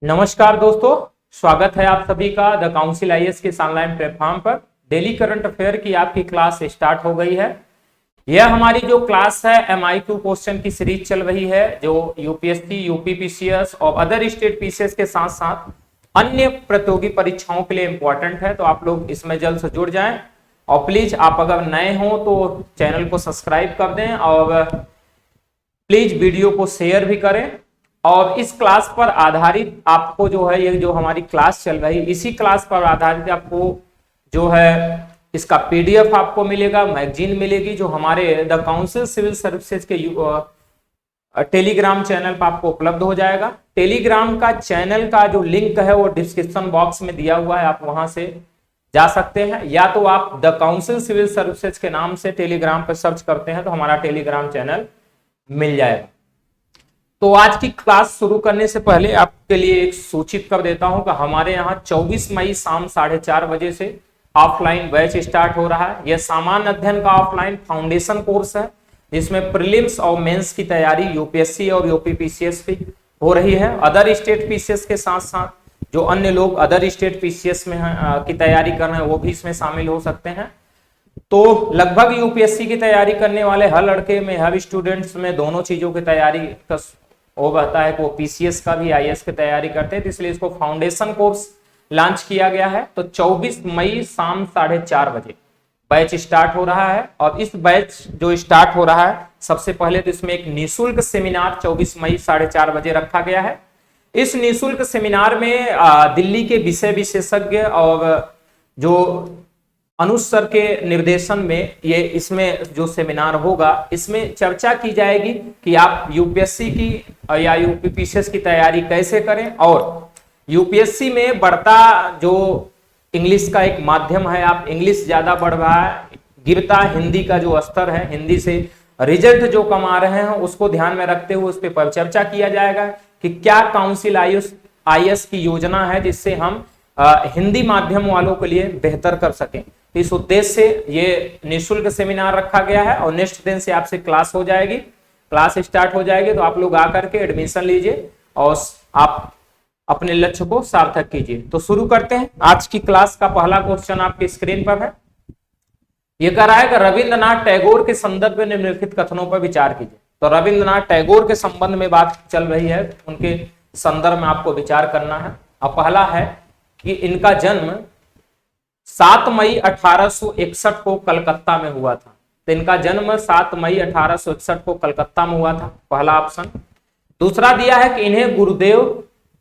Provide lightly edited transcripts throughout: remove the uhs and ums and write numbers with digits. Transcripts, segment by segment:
नमस्कार दोस्तों, स्वागत है आप सभी का द काउंसिल आईएएस के ऑनलाइन प्लेटफॉर्म पर। डेली करंट अफेयर की आपकी क्लास स्टार्ट हो गई है। यह हमारी जो क्लास है एमआईक्यू क्वेश्चन की सीरीज चल रही है, जो यूपीएससी, यूपीपीसीएस और अदर स्टेट पीसीएस के साथ साथ अन्य प्रतियोगी परीक्षाओं के लिए इंपॉर्टेंट है। तो आप लोग इसमें जल्द से जुड़ जाएं और प्लीज आप अगर नए हो तो चैनल को सब्सक्राइब कर दें और प्लीज वीडियो को शेयर भी करें। और इस क्लास पर आधारित आपको जो है, ये जो हमारी क्लास चल रही है, इसी क्लास पर आधारित आपको जो है इसका पीडीएफ आपको मिलेगा, मैगजीन मिलेगी, जो हमारे द काउंसिल सिविल सर्विसेज के टेलीग्राम चैनल पर आपको उपलब्ध हो जाएगा। टेलीग्राम का चैनल का जो लिंक है वो डिस्क्रिप्शन बॉक्स में दिया हुआ है, आप वहां से जा सकते हैं, या तो आप द काउंसिल सिविल सर्विसेज के नाम से टेलीग्राम पर सर्च करते हैं तो हमारा टेलीग्राम चैनल मिल जाएगा। तो आज की क्लास शुरू करने से पहले आपके लिए एक सूचित कर देता हूं कि हमारे यहाँ 24 मई शाम 4:30 बजे से ऑफलाइन बैच स्टार्ट हो रहा है। यह सामान्य अध्ययन का ऑफलाइन फाउंडेशन कोर्स है, जिसमें प्रीलिम्स और मेंस की तैयारी यूपीएससी और यूपीपीसीएस की हो रही है। अदर स्टेट पीसीएस के साथ साथ जो अन्य लोग अदर स्टेट पीसीएस में की तैयारी कर रहे हैं वो भी इसमें शामिल हो सकते हैं। तो लगभग यूपीएससी की तैयारी करने वाले हर लड़के में, हर स्टूडेंट्स में दोनों चीजों की तैयारी का वो बता है कि वो पीसीएस का भी आईएएस की तैयारी करते हैं, तो इसलिए इसको फाउंडेशन कोर्स लॉन्च किया गया है। तो 24 मई शाम 4:30 बजे बैच स्टार्ट हो रहा है। और इस बैच जो स्टार्ट हो रहा है, सबसे पहले तो इसमें एक निःशुल्क सेमिनार 24 मई 4:30 बजे रखा गया है। इस निःशुल्क सेमिनार में दिल्ली के विषय विशेषज्ञ और जो अनुज सर के निर्देशन में ये इसमें जो सेमिनार होगा, इसमें चर्चा की जाएगी कि आप यूपीएससी की या यूपीपीसीएस की तैयारी कैसे करें। और यूपीएससी में बढ़ता जो इंग्लिश का एक माध्यम है, आप इंग्लिश ज्यादा बढ़ रहा है, गिरता हिंदी का जो स्तर है, हिंदी से रिजल्ट जो कमा रहे हैं, उसको ध्यान में रखते हुए उस पर चर्चा किया जाएगा कि क्या काउंसिल आईएएस की योजना है जिससे हम हिंदी माध्यम वालों के लिए बेहतर कर सकें। इस उद्देश्य से ये निःशुल्क सेमिनार रखा गया है और नेक्स्ट दिन से आपसे क्लास हो जाएगी, क्लास स्टार्ट हो जाएगी। तो आप लोग आकर के एडमिशन लीजिए और आप अपने लक्ष्य को सार्थक कीजिए। तो शुरू करते हैं। आज की क्लास का पहला क्वेश्चन आपके स्क्रीन पर है। ये कह रहा है कि रविंद्रनाथ टैगोर के संदर्भ में निम्नलिखित कथनों पर विचार कीजिए। तो रविंद्रनाथ टैगोर के संबंध में बात चल रही है, उनके संदर्भ में आपको विचार करना है। और पहला है कि इनका जन्म 7 मई 1861 को कलकत्ता में हुआ था। तो इनका जन्म 7 मई 1861 को कलकत्ता में हुआ था, पहला ऑप्शन। दूसरा दिया है कि इन्हें गुरुदेव,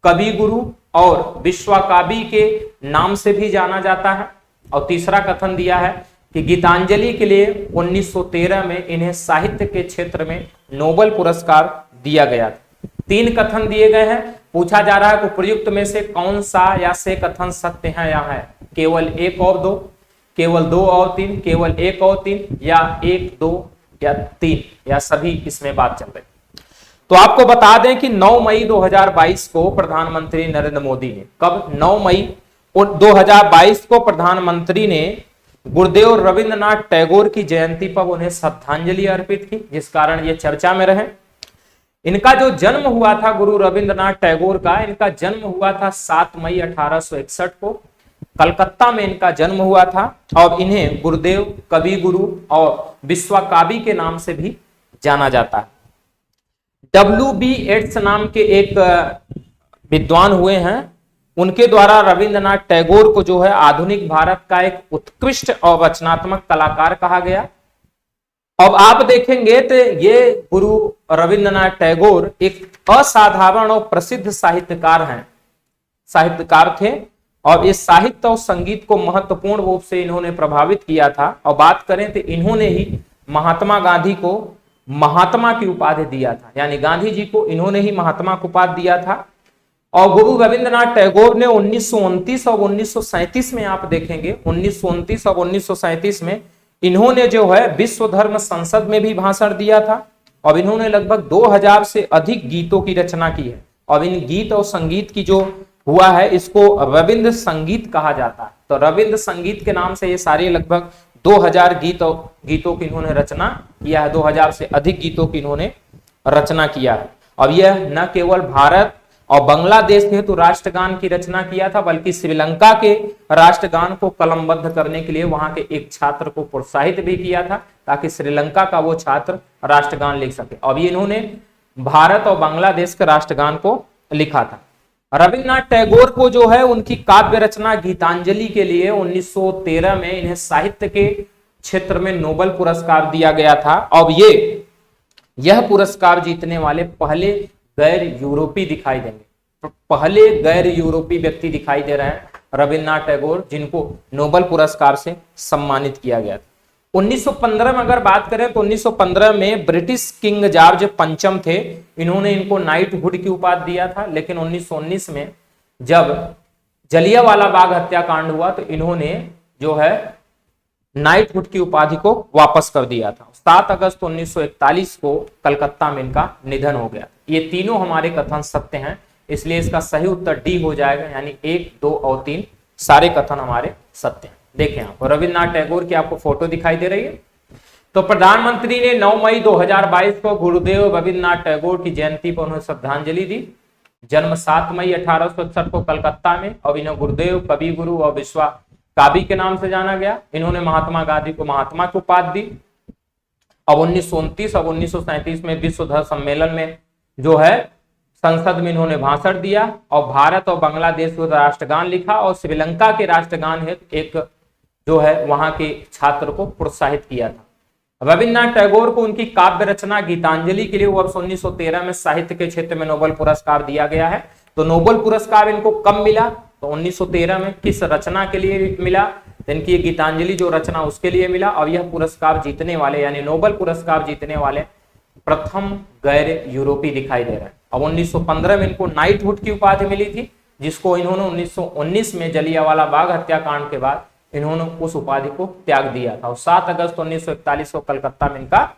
कवि गुरु और विश्वकावि के नाम से भी जाना जाता है। और तीसरा कथन दिया है कि गीतांजलि के लिए 1913 में इन्हें साहित्य के क्षेत्र में नोबेल पुरस्कार दिया गया था। 3 कथन दिए गए हैं। पूछा जा रहा है कि प्रयुक्त में से कौन सा या से कथन सत्य है या है, केवल 1 और 2, केवल 2 और 3, केवल 1 और 3, या 1, 2 या 3, या सभी इसमें बात चल रही। तो आपको बता दें कि 9 मई 2022 को प्रधानमंत्री नरेंद्र मोदी ने, कब 9 मई 2022 को प्रधानमंत्री ने गुरुदेव रविंद्रनाथ टैगोर की जयंती पर उन्हें श्रद्धांजलि अर्पित की, जिस कारण ये चर्चा में रहे। इनका जो जन्म हुआ था गुरु रविंद्रनाथ टैगोर का, इनका जन्म हुआ था 7 मई 1861 को, कलकत्ता में इनका जन्म हुआ था। और इन्हें गुरुदेव, कवि गुरु और विश्वकावि के नाम से भी जाना जाता है। W.B. येट्स नाम के एक विद्वान हुए हैं, उनके द्वारा रविंद्रनाथ टैगोर को जो है आधुनिक भारत का एक उत्कृष्ट और रचनात्मक कलाकार कहा गया। अब आप देखेंगे तो ये गुरु रविंद्रनाथ टैगोर एक असाधारण और प्रसिद्ध साहित्यकार थे। और इस साहित्य और संगीत को महत्वपूर्ण रूप से इन्होंने प्रभावित किया था। और बात करें तो इन्होंने ही महात्मा गांधी को महात्मा की उपाधि दिया था, यानी गांधी जी को इन्होंने ही महात्मा की उपाधि दिया था। और गुरु रविंद्रनाथ टैगोर ने 1929 और 1937 में, आप देखेंगे 1929 और 1937 में इन्होंने जो है विश्व धर्म संसद में भी भाषण दिया था। और इन्होंने लगभग 2000 से अधिक गीतों की रचना की है। और इन गीत और संगीत की जो हुआ है, इसको रविंद्र संगीत कहा जाता है। तो रविंद्र संगीत के नाम से ये सारे लगभग 2000 गीतों की इन्होंने रचना किया है। 2000 से अधिक गीतों की इन्होंने रचना किया है। और यह न केवल भारत और बांग्लादेश हेतु राष्ट्रगान की रचना किया था, बल्कि श्रीलंका के राष्ट्रगान को कलमबद्ध करने के लिए वहां के एक छात्र को प्रोत्साहित भी किया था, ताकि श्रीलंका का वो छात्र राष्ट्रगान लिख सके। अब इन्होंने भारत और बांग्लादेश के राष्ट्रगान को लिखा था। रविन्द्रनाथ टैगोर को जो है उनकी काव्य रचना गीतांजलि के लिए 1913 में इन्हें साहित्य के क्षेत्र में नोबेल पुरस्कार दिया गया था। अब यह पुरस्कार जीतने वाले पहले गैर यूरोपी दिखाई देंगे, पहले गैर यूरोपी व्यक्ति दिखाई दे रहे हैं रविन्द्रनाथ टैगोर, जिनको नोबेल पुरस्कार से सम्मानित किया गया था। 1915 में अगर बात करें तो 1915 में ब्रिटिश किंग जॉर्ज पंचम थे, इन्होंने इनको नाइटहुड की उपाधि दिया था। लेकिन 1919 में जब जलियांवाला बाग हत्याकांड हुआ तो इन्होंने जो है नाइटहुड की उपाधि को वापस कर दिया था। 7 अगस्त 1941 को कलकत्ता में इनका निधन हो गया। ये तीनों हमारे कथन सत्य हैं, इसलिए इसका सही उत्तर डी हो जाएगा, यानी 1, 2 और 3 सारे कथन हमारे सत्य हैं। देखें आप रविन्द्रनाथ टैगोर की आपको फोटो दिखाई दे रही है। तो प्रधानमंत्री ने 9 मई 2022 को गुरुदेव रविन्द्रनाथ टैगोर की जयंती पर उन्हें श्रद्धांजलि दी। जन्म 7 मई 1861 को कलकत्ता में। अब इन्हें गुरुदेव, कवि गुरु और विश्वा काबी के नाम से जाना गया। इन्होंने महात्मा गांधी को महात्मा की उपाधि दी। अब 1929 और 1937 में विश्व धर्म सम्मेलन में जो है संसद में इन्होंने भाषण दिया और भारत और बांग्लादेश को राष्ट्रगान लिखा और श्रीलंका के राष्ट्रगान हेतु एक जो है वहां के छात्र को प्रोत्साहित किया था। रविन्द्रनाथ टैगोर को उनकी काव्य रचना गीतांजलि के लिए वर्ष 1913 में साहित्य के क्षेत्र में नोबेल पुरस्कार दिया गया है। तो नोबेल पुरस्कार इनको कब मिला? तो 1913 में किस रचना के लिए मिला? तो इनकी गीतांजलि जो रचना उसके लिए मिला। और यह पुरस्कार जीतने वाले यानी नोबेल पुरस्कार जीतने वाले प्रथम गैर यूरोपी दिखाई दे रहे हैं। अब 1915 में इनको नाइटहुड की उपाधि मिली थी, जिसको इन्होंने 1919 में जलियांवाला बाग हत्याकांड के बाद इन्होंने उस उपाधि को त्याग दिया था। और 7 अगस्त 1941 को कलकत्ता में इनका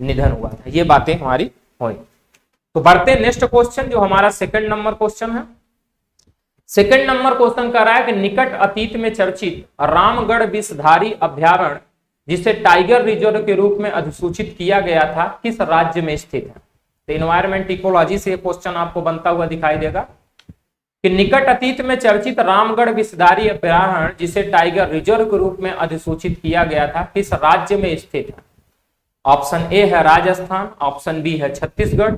निधन हुआ था। ये बातें हमारी हुई। तो बढ़ते नेक्स्ट क्वेश्चन, जो हमारा सेकंड नंबर क्वेश्चन है। सेकंड नंबर क्वेश्चन कर रहा है कि निकट अतीत में चर्चित रामगढ़ विषधारी अभ्यारण्य, जिसे टाइगर रिजर्व के रूप में अधिसूचित किया गया था, किस राज्य में स्थित है? तो एनवायरमेंट इकोलॉजी से क्वेश्चन आपको बनता हुआ दिखाई देगा कि निकट अतीत में चर्चित रामगढ़ विषधारी अभ्यारण्य, जिसे टाइगर रिजर्व के रूप में अधिसूचित किया गया था, किस राज्य में स्थित है? ऑप्शन ए है राजस्थान, ऑप्शन बी है छत्तीसगढ़,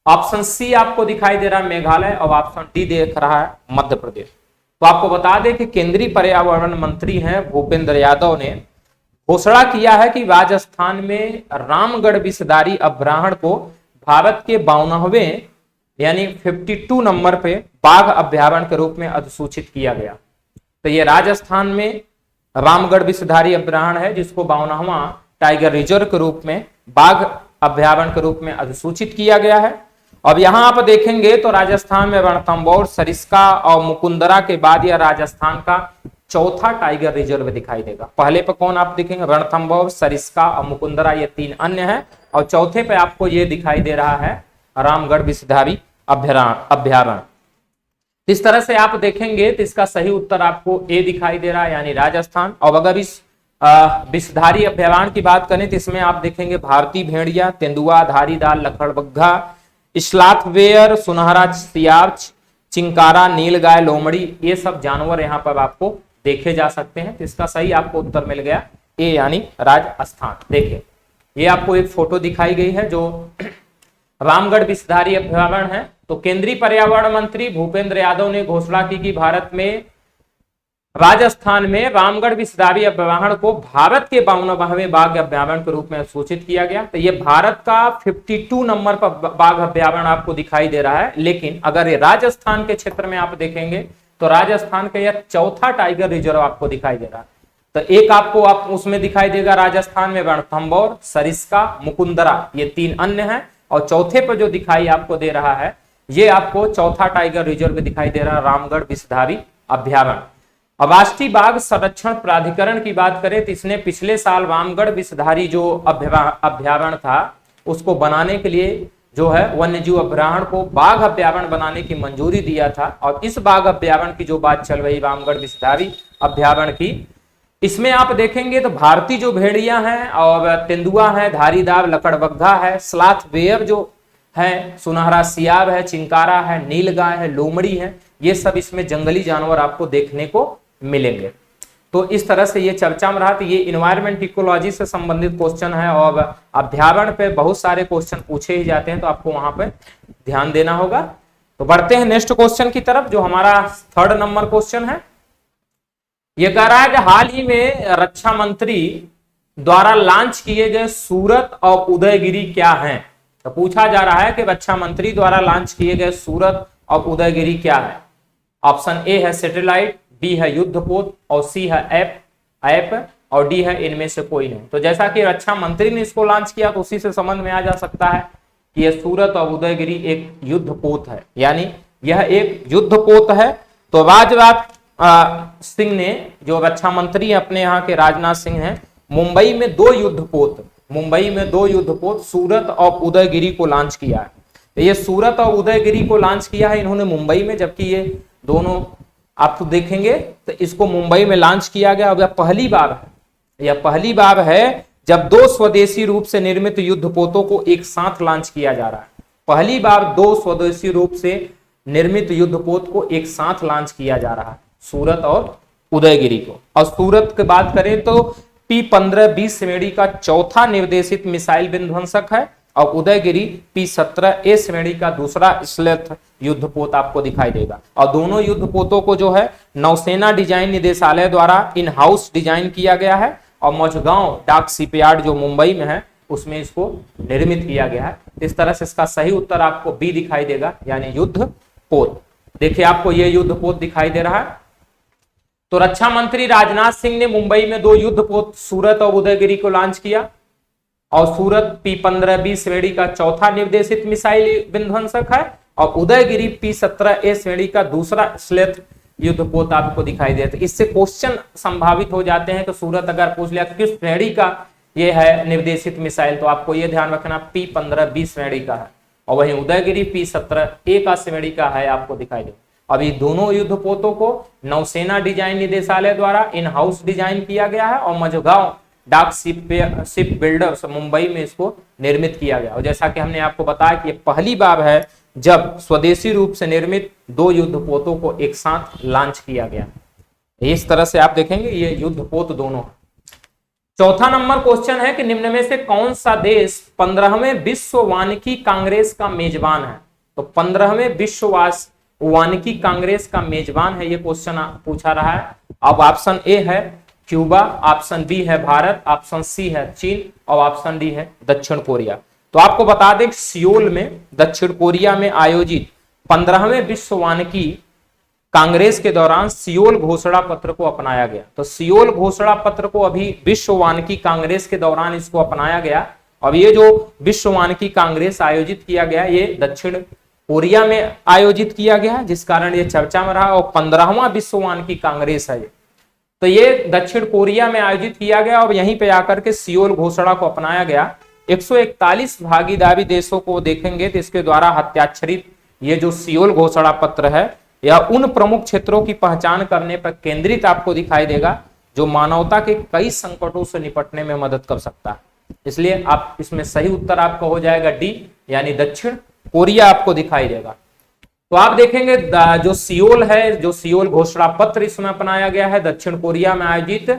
ऑप्शन सी आपको दिखाई दे रहा है मेघालय और ऑप्शन डी देख रहा है मध्य प्रदेश। तो आपको बता दें कि केंद्रीय पर्यावरण मंत्री हैं भूपेंद्र यादव ने घोषणा किया है कि राजस्थान में रामगढ़ विषधारी अभ्यारण्य को भारत के 52वें यानी 52 नंबर पे बाघ अभ्यारण्य के रूप में अधिसूचित किया गया। तो ये राजस्थान में रामगढ़ विषधारी अभ्यारण्य है, जिसको 52वां टाइगर रिजर्व के रूप में बाघ अभ्यारण्य के रूप में अधिसूचित किया गया है। अब यहां आप देखेंगे तो राजस्थान में रणथंभौर, सरिस्का और मुकुंदरा के बाद यह राजस्थान का चौथा टाइगर रिजर्व दिखाई देगा। पहले पे कौन आप देखेंगे? रणथंभौर, सरिस्का और मुकुंदरा, ये 3 अन्य हैं। और चौथे पे आपको ये दिखाई दे रहा है रामगढ़ विषधारी अभ्यारण्य। इस तरह से आप देखेंगे तो इसका सही उत्तर आपको ए दिखाई दे रहा है, यानी राजस्थान। और अगर इस विषधारी अभ्यारण्य की बात करें तो इसमें आप देखेंगे भारतीय भेड़िया, तेंदुआ, धारीदार, लकड़बग्घा, स्लॉथ बेयर, सुनहरा सियार, चिंकारा, नीलगाय, लोमड़ी, ये सब जानवर यहाँ पर आपको देखे जा सकते हैं। तो इसका सही आपको उत्तर मिल गया ए, यानी राजस्थान। देखिए ये आपको एक फोटो दिखाई गई है जो रामगढ़ विषधारी अभ्यारण्य है। तो केंद्रीय पर्यावरण मंत्री भूपेंद्र यादव ने घोषणा की कि भारत में राजस्थान में रामगढ़ विषधारी अभ्यारण्य को भारत के 52वें बाघ अभ्यारण्य के रूप में सूचित किया गया। तो ये भारत का 52 नंबर पर बाघ अभ्यारण्य आपको दिखाई दे रहा है। लेकिन अगर ये राजस्थान के क्षेत्र में आप देखेंगे तो राजस्थान का यह चौथा टाइगर रिजर्व आपको दिखाई दे रहा है। तो एक आपको आप उसमें दिखाई देगा राजस्थान में रणथंभौर, सरिस्का, मुकुंदरा, ये 3 अन्य हैं। और चौथे पर जो दिखाई आपको दे रहा है ये आपको चौथा टाइगर रिजर्व दिखाई दे रहा है, रामगढ़ विषधारी अभ्यारण्य। अब राष्ट्रीय बाघ संरक्षण प्राधिकरण की बात करें तो इसने पिछले साल रामगढ़ विषधारी जो अभ्यारण्य था उसको बनाने के लिए जो है वन्यजीव अभ्यारण्य को बाघ अभ्यारण्य बनाने की मंजूरी दिया था। और इस बाघ अभ्यारण्य की जो बात चल रही रामगढ़ विषधारी अभ्यारण्य की, इसमें आप देखेंगे तो भारतीय जो भेड़िया हैं और तेंदुआ है, धारीदार, लकड़बग्घा है, स्लॉथ बेयर जो है, सुनहरा सियार है, चिंकारा है, नीलगाय है, लोमड़ी है, ये सब इसमें जंगली जानवर आपको देखने को मिलेंगे। तो इस तरह से ये चर्चा में रहा। तो ये इन्वायरमेंट इकोलॉजी से संबंधित क्वेश्चन है और अभ्यावरण पे बहुत सारे क्वेश्चन पूछे ही जाते हैं, तो आपको वहां पे ध्यान देना होगा। तो बढ़ते हैं नेक्स्ट क्वेश्चन की तरफ, जो हमारा 3rd नंबर क्वेश्चन है। ये कह रहा है कि हाल ही में रक्षा मंत्री द्वारा लॉन्च किए गए सूरत और उदयगिरी क्या हैं। तो पूछा जा रहा है कि रक्षा मंत्री द्वारा लॉन्च किए गए सूरत और उदयगिरी क्या है। ऑप्शन ए है सैटेलाइट, बी है युद्धपोत और सी है ऐप और डी है इनमें से कोई नहीं। तो जैसा कि रक्षा मंत्री ने इसको लॉन्च किया तो उसी से समझ में आ जा सकता है कि यह सूरत और उदयगिरी एक युद्धपोत है, यानी यह एक युद्धपोत है। तो राजनाथ सिंह ने, जो रक्षा मंत्री अपने यहाँ के राजनाथ सिंह हैं, मुंबई में दो युद्धपोत सूरत और उदयगिरी को लॉन्च किया है। तो ये सूरत और उदयगिरी को लॉन्च किया है इन्होंने मुंबई में, जबकि ये दोनों आप तो देखेंगे तो इसको मुंबई में लॉन्च किया गया। अब यह पहली बार है जब दो स्वदेशी रूप से निर्मित युद्धपोतों को एक साथ लॉन्च किया जा रहा है। पहली बार दो स्वदेशी रूप से निर्मित युद्धपोत को एक साथ लॉन्च किया जा रहा है, सूरत और उदयगिरी को। और सूरत की बात करें तो P-15B श्रेणी का चौथा निर्देशित मिसाइल विध्वंसक है और उदयगिरी P-17A श्रेणी का दूसरा स्लेथ युद्धपोत आपको दिखाई देगा। और दोनों युद्धपोतों को जो है नौसेना डिजाइन निदेशालय द्वारा इन हाउस डिजाइन किया गया है और मझगांव डाक शिपयार्ड जो मुंबई में है उसमें इसको निर्मित किया गया है। इस तरह से इसका सही उत्तर आपको बी दिखाई देगा, यानी युद्धपोत। देखिए आपको यह युद्धपोत दिखाई दे रहा है। तो रक्षा मंत्री राजनाथ सिंह ने मुंबई में दो युद्धपोत सूरत और उदयगिरी को लॉन्च किया और सूरत P-15B श्रेणी का चौथा निर्देशित मिसाइल विध्वंसक है और उदयगिरी P-17A श्रेणी का दूसरा स्लेथ युद्धपोत आपको दिखाई देता है। इससे क्वेश्चन संभावित हो जाते हैं कि सूरत अगर पूछ लिया किस श्रेणी का ये है निर्देशित मिसाइल, तो आपको ये ध्यान रखना P-15B श्रेणी का है और वहीं उदयगिरी P-17A का श्रेणी का है, आपको दिखाई दे। अभी दोनों युद्धपोतों को नौसेना डिजाइन निदेशालय द्वारा इन हाउस डिजाइन किया गया है और मझगांव डाक शिप बिल्डर्स मुंबई में इसको निर्मित किया गया। और जैसा कि हमने आपको बताया कि पहली बार है जब स्वदेशी रूप से निर्मित दो युद्धपोतों को एक साथ लॉन्च किया गया। इस तरह से आप देखेंगे ये युद्धपोत दोनों। चौथा नंबर क्वेश्चन है कि निम्न में से कौन सा देश 15वें विश्व वानिकी कांग्रेस का मेजबान है। तो 15वें विश्व वानिकी कांग्रेस का मेजबान है, ये क्वेश्चन पूछा रहा है। अब ऑप्शन ए है क्यूबा, ऑप्शन बी है भारत, ऑप्शन सी है चीन और ऑप्शन डी है दक्षिण कोरिया। तो आपको बता दें सियोल में दक्षिण कोरिया में आयोजित 15वें विश्व वानिकी कांग्रेस के दौरान सियोल घोषणा पत्र को अपनाया गया। तो सियोल घोषणा पत्र को अभी विश्व वानिकी कांग्रेस के दौरान इसको अपनाया गया। अब ये जो विश्व वानिकी कांग्रेस आयोजित किया गया ये दक्षिण कोरिया में आयोजित किया गया, जिस कारण ये चर्चा में रहा और 15वां विश्व वानिकी कांग्रेस है। तो ये दक्षिण कोरिया में आयोजित किया गया और यहीं पे आकर के सियोल घोषणा को अपनाया गया। 141 भागीदारी देशों को देखेंगे तो इसके द्वारा हस्ताक्षरित ये जो सियोल घोषणा पत्र है यह उन प्रमुख क्षेत्रों की पहचान करने पर केंद्रित आपको दिखाई देगा जो मानवता के कई संकटों से निपटने में मदद कर सकता है। इसलिए आप इसमें सही उत्तर आपका हो जाएगा डी, यानी दक्षिण कोरिया आपको दिखाई देगा। तो आप देखेंगे जो सियोल है, जो सियोल घोषणा पत्र इसमें अपनाया गया है दक्षिण कोरिया में आयोजित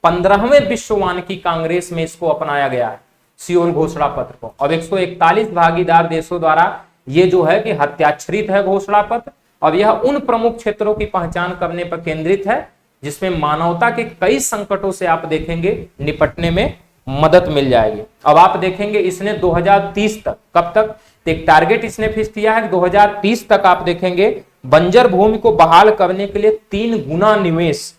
15वें विश्व वानिकी कांग्रेस में इसको अपनाया गया है सियोल घोषणा पत्र को। और 141 भागीदार देशों द्वारा ये जो है कि हस्ताक्षरित है घोषणा पत्र और यह उन प्रमुख क्षेत्रों की पहचान करने पर केंद्रित है जिसमें मानवता के कई संकटों से आप देखेंगे निपटने में मदद मिल जाएगी। अब आप देखेंगे इसने 2030 तक, कब तक, तो एक टारगेट इसने फिक्स किया है 2030 तक आप देखेंगे बंजर भूमि को बहाल करने के लिए 3 गुना निवेश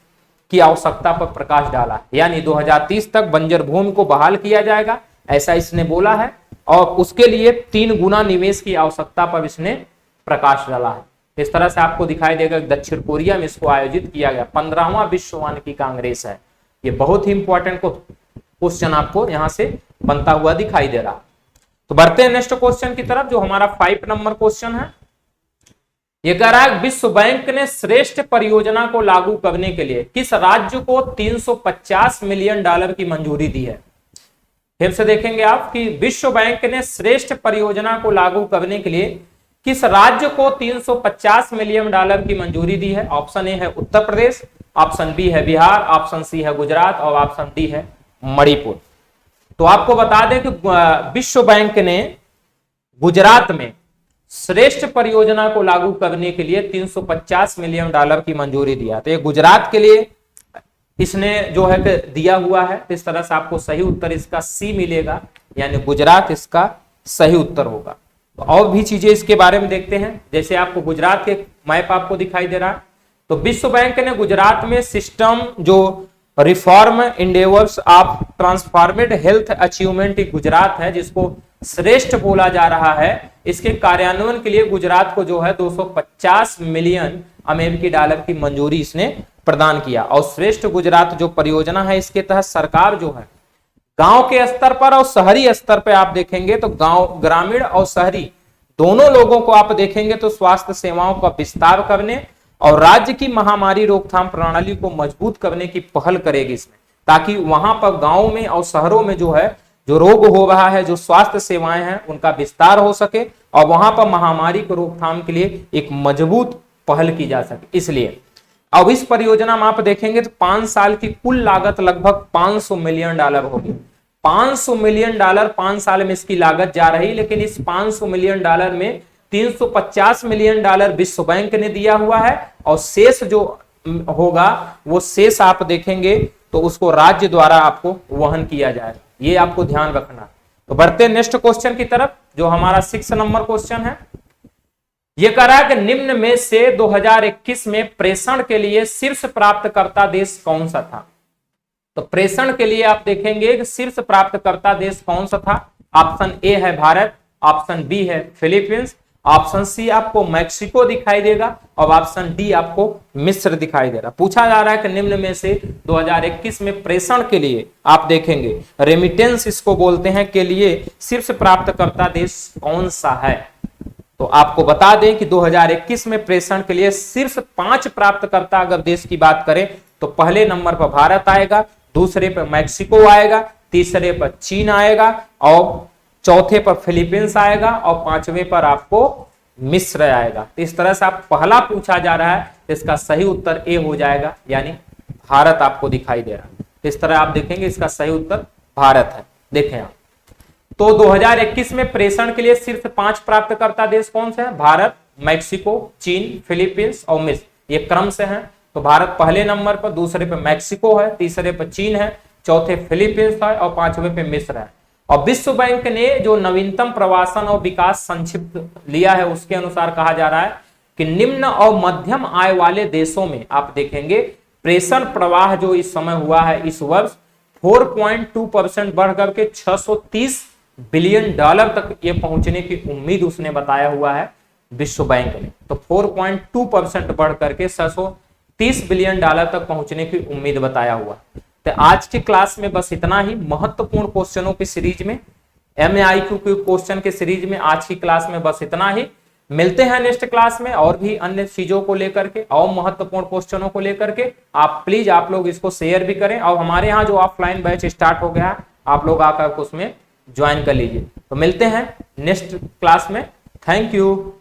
की आवश्यकता पर प्रकाश डाला है। यानी 2030 तक बंजर भूमि को बहाल किया जाएगा, ऐसा इसने बोला है और उसके लिए 3 गुना निवेश की आवश्यकता पर इसने प्रकाश डाला है। इस तरह से आपको दिखाई देगा दक्षिण कोरिया में इसको आयोजित किया गया 15वां विश्व वानिकी कांग्रेस है। ये बहुत ही इंपॉर्टेंट क्वेश्चन आपको यहां से बनता हुआ दिखाई दे रहा। तो बढ़ते हैं नेक्स्ट क्वेश्चन की तरफ, जो हमारा 5 नंबर क्वेश्चन है। यह कह रहा है विश्व बैंक ने श्रेष्ठ परियोजना को लागू करने के लिए किस राज्य को $350 मिलियन की मंजूरी दी है। फिर से देखेंगे आप कि विश्व बैंक ने श्रेष्ठ परियोजना को लागू करने के लिए किस राज्य को 350 मिलियन डॉलर की मंजूरी दी है? ऑप्शन ए है उत्तर प्रदेश, ऑप्शन बी है बिहार, ऑप्शन सी है गुजरात और ऑप्शन डी है मणिपुर। तो आपको बता दें कि विश्व बैंक ने गुजरात में श्रेष्ठ परियोजना को लागू करने के लिए 350 मिलियन डॉलर की मंजूरी दिया। तो ये गुजरात के लिए इसने जो है दिया हुआ है। तो इस तरह से आपको सही उत्तर इसका सी मिलेगा, यानी गुजरात इसका सही उत्तर होगा। तो और भी चीजें इसके बारे में देखते हैं। जैसे आपको गुजरात के मैप आपको दिखाई दे रहा है, तो विश्व बैंक ने गुजरात में सिस्टम जो reform endeavours of transformed health achievement Gujarat है, जिसको श्रेष्ठ बोला जा रहा है, इसके कार्यान्वयन के लिए गुजरात को जो है 250 मिलियन अमेरिकी डॉलर की मंजूरी इसने प्रदान किया। और श्रेष्ठ गुजरात जो परियोजना है, इसके तहत सरकार जो है गांव के स्तर पर और शहरी स्तर पर आप देखेंगे तो गांव, ग्रामीण और शहरी दोनों लोगों को आप देखेंगे तो स्वास्थ्य सेवाओं का विस्तार करने और राज्य की महामारी रोकथाम प्रणाली को मजबूत करने की पहल करेगी इसमें, ताकि वहां पर गांव में और शहरों में जो है जो रोग हो रहा है, जो स्वास्थ्य सेवाएं हैं, उनका विस्तार हो सके और वहां पर महामारी को रोकथाम के लिए एक मजबूत पहल की जा सके। इसलिए अब इस परियोजना में आप देखेंगे तो 5 साल की कुल लागत लगभग 500 मिलियन डॉलर होगी। 500 मिलियन डॉलर 5 साल में इसकी लागत जा रही, लेकिन इस 500 मिलियन डॉलर में 350 मिलियन डॉलर विश्व बैंक ने दिया हुआ है और शेष जो होगा वो शेष आप देखेंगे तो उसको राज्य द्वारा आपको वहन किया जाएगा। ये आपको ध्यान रखना। तो बढ़ते हैं नेक्स्ट क्वेश्चन की तरफ, जो हमारा 6 नंबर क्वेश्चन है। ये कह रहा है कि निम्न में से 2021 में प्रेषण के लिए शीर्ष प्राप्तकर्ता देश कौन सा था? तो प्रेषण के लिए आप देखेंगे कि शीर्ष प्राप्तकर्ता देश कौन सा था। ऑप्शन ए है भारत, ऑप्शन बी है फिलीपींस, ऑप्शन सी आपको मैक्सिको दिखाई देगा और ऑप्शन डी आपको मिस्र दिखाई दे रहा। पूछा जा रहा है कि निम्न में से 2021 में प्रेषण के लिए आप देखेंगे, रेमिटेंस इसको बोलते हैं, के लिए शीर्ष प्राप्तकर्ता देश कौन सा है? तो आपको बता दें कि 2021 में प्रेषण के लिए शीर्ष 5 प्राप्तकर्ता अगर देश की बात करें तो पहले नंबर पर भारत आएगा, दूसरे पर मैक्सिको आएगा, तीसरे पर चीन आएगा और चौथे पर फिलीपींस आएगा और 5वें पर आपको मिस्र आएगा। तो इस तरह से आप पहला पूछा जा रहा है, इसका सही उत्तर ए हो जाएगा, यानी भारत आपको दिखाई दे रहा है। तो इस तरह आप देखेंगे इसका सही उत्तर भारत है। देखें आप, तो 2021 में प्रेषण के लिए शीर्ष 5 प्राप्तकर्ता देश कौन से हैं? भारत, मैक्सिको, चीन, फिलीपींस और मिस्र। ये क्रम से हैं। तो भारत पहले नंबर पर, दूसरे पे मैक्सिको है, तीसरे पे चीन है, चौथे फिलीपींस है और 5वें पे मिस्र है। और विश्व बैंक ने जो नवीनतम प्रवासन और विकास संक्षिप्त लिया है, उसके अनुसार कहा जा रहा है कि निम्न और मध्यम आय वाले देशों में आप देखेंगे प्रेषण प्रवाह जो इस समय हुआ है इस वर्ष 4.2% बढ़ करके 630 बिलियन डॉलर तक ये पहुंचने की उम्मीद उसने बताया हुआ है विश्व बैंक ने। तो 4.2% बढ़ करके 630 बिलियन डॉलर तक पहुंचने की उम्मीद बताया हुआ। तो आज की क्लास में बस इतना ही। महत्वपूर्ण क्वेश्चनों की सीरीज में, MAIQ के क्वेश्चन के सीरीज में आज की क्लास में बस इतना ही। मिलते हैं नेक्स्ट क्लास में और भी अन्य चीजों को लेकर के और महत्वपूर्ण क्वेश्चनों को लेकर के। आप प्लीज आप लोग इसको शेयर भी करें और हमारे यहाँ जो ऑफलाइन बैच स्टार्ट हो गया है आप लोग आकर उसमें ज्वाइन कर लीजिए। तो मिलते हैं नेक्स्ट क्लास में। Thank you.